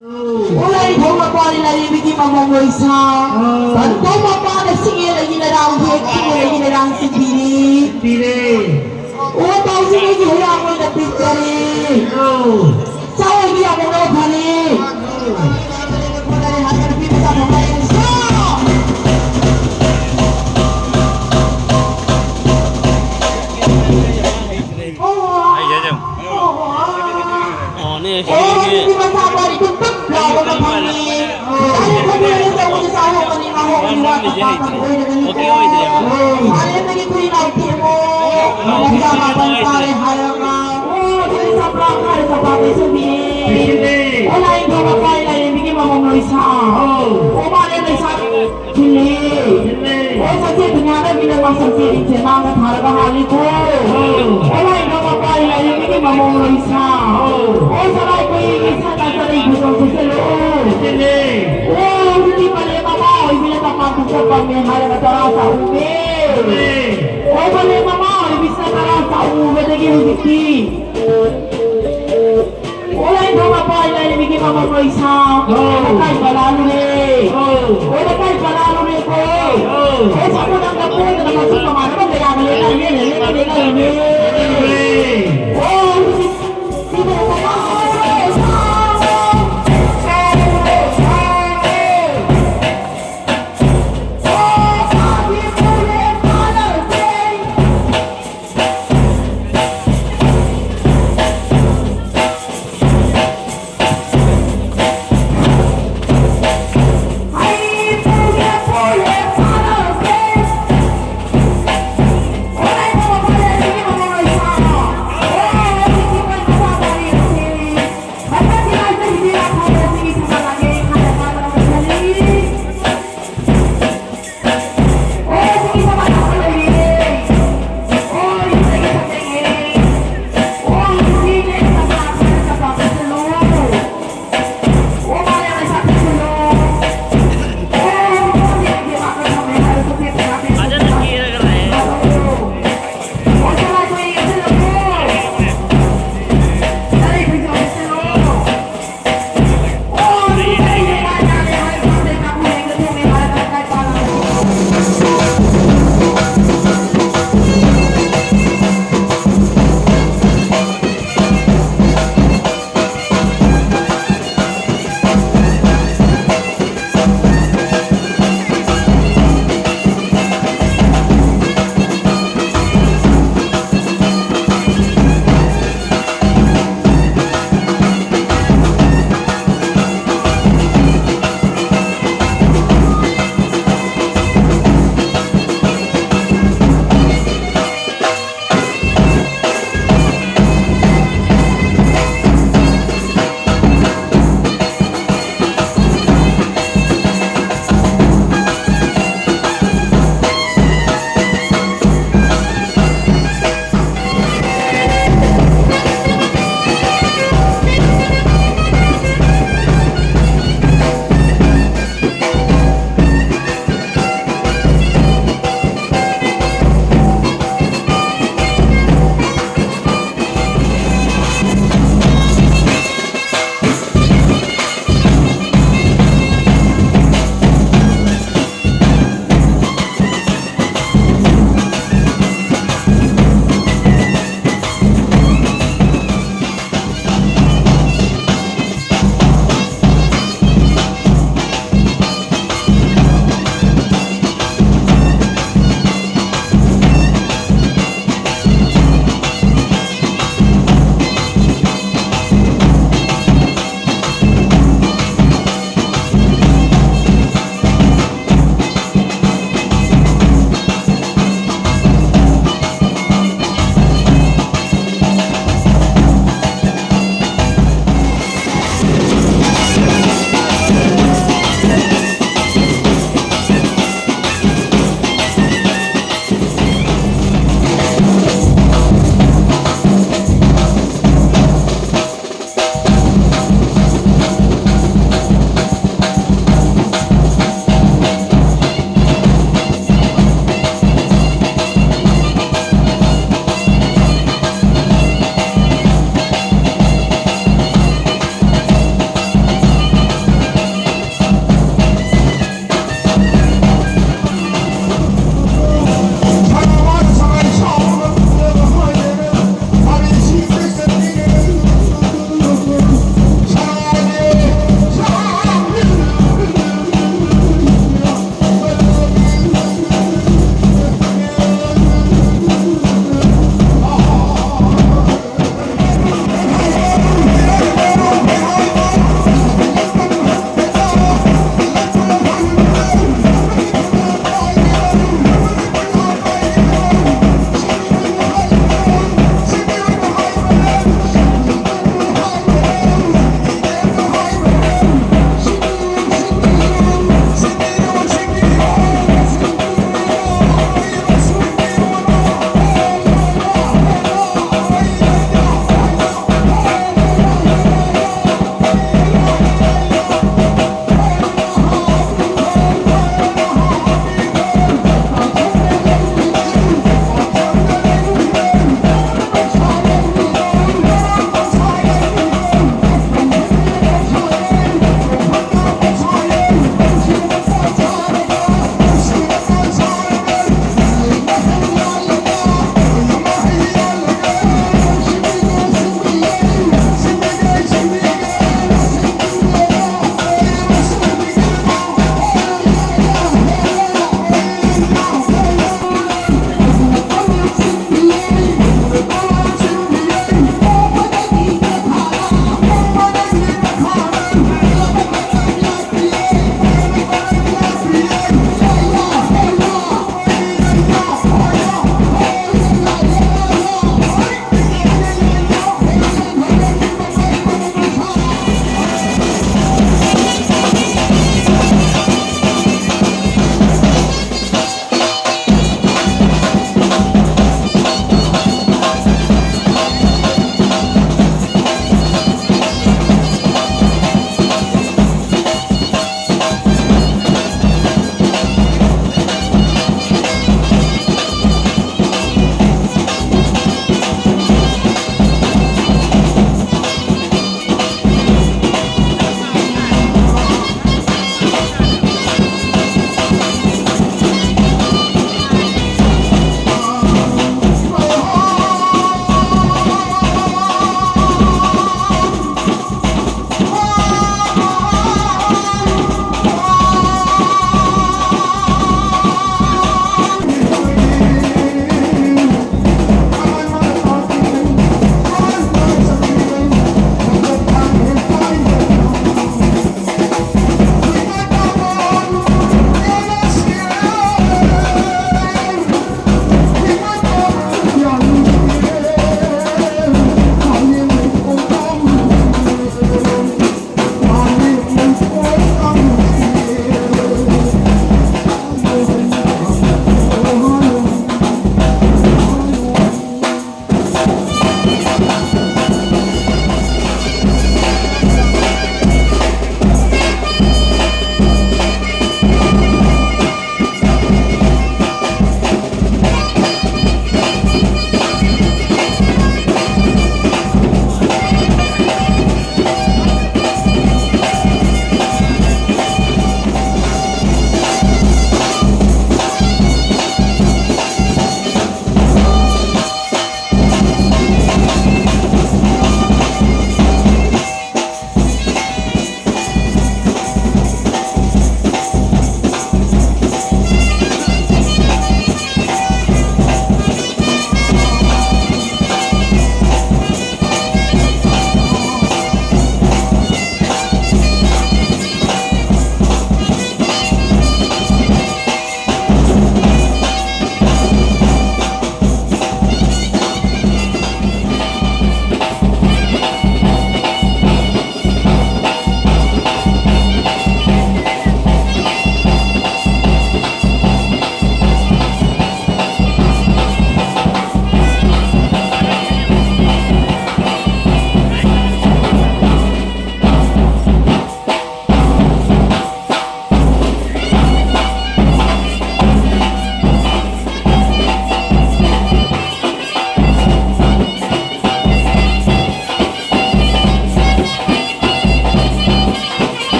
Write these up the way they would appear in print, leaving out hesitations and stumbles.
Ulai thoma pa ni lari biki mama moisa. Dan thoma pa na singe lagi na rang hek singe lagi na rang sipiri. Pire. O tau singe ki hura mo na pitari. Sawa ki amo no khani.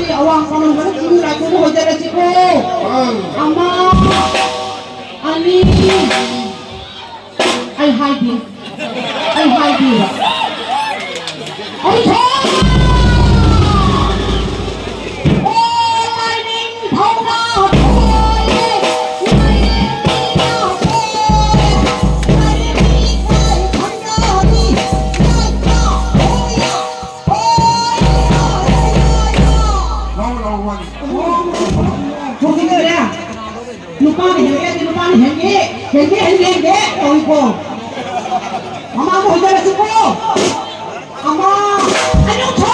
awang kamu mana cium lagi tu hoja lagi ko. Ama, ani, I hide it. Okay. Henge, oi ko. Mama mo hoja lagi ko. Ama, ano to?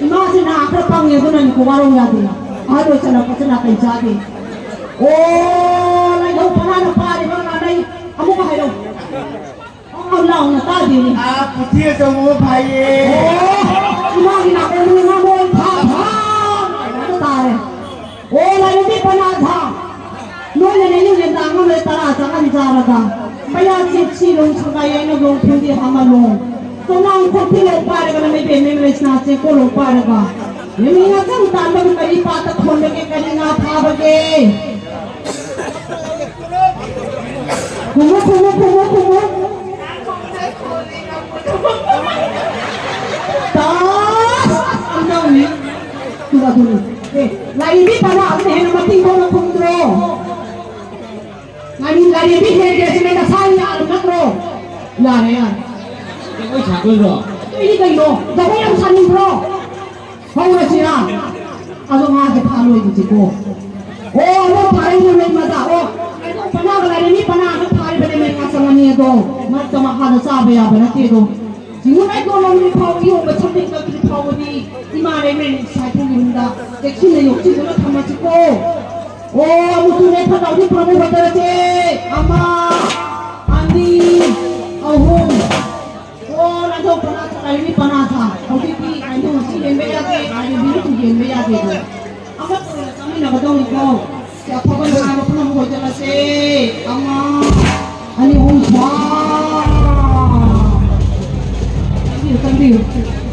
Masih nak terpang ya tu nanti kuwarong lagi. Aduh sana jadi. Oh, lai dau pana na pa di mana dai. Kamu ka hayo. Oh, lao na tadi ni. Putia semua bayi. Oh, imagi na ko ni mo pa. Ano tare. Oh, lai ni pana tha. No le ni dang mo le tara sa kan jara da. Maya chi long chungai ai no long phu di hamalong. So nang ko thi lo pa re ka na me be me le sna che ko lo pa re ka. Ini macam tambah kali patah khonde ke kali ngapa bagi. Kumu. Tas, anda ni, sudah dulu. Lairembi pada apa ni? Nama tinggal nak kontrol. Lairembi dia sini dah saya alam nakro. Ya. Kau cakap bro. Ini kau, jangan yang sanin bro. Kau nak siapa? Asal ngah palu itu cikgu. Oh, lo paling ni mata. Oh, itu panah Lairembi panah tu paling pada mereka sama ni tu. Macam mana SABA ya berarti tu. Cikgu itu orang ni kau iu macam ni kau ni. Di mana ni saya pun minta. Cikgu ni yuk cikgu nak sama cikgu. Oh, mutu ni pada ni pernah berada je. Ama, Andi, Ahung. Oh, nanti pernah Lairembi panah था. Kau tipi, nanti mesti jembe lagi. Lairembi tu jembe lagi tu. Apa tu? Kami nak beritahu kau. Siapa pun yang pernah berjalan se. Ama, Ani Hong Chua. Thank you.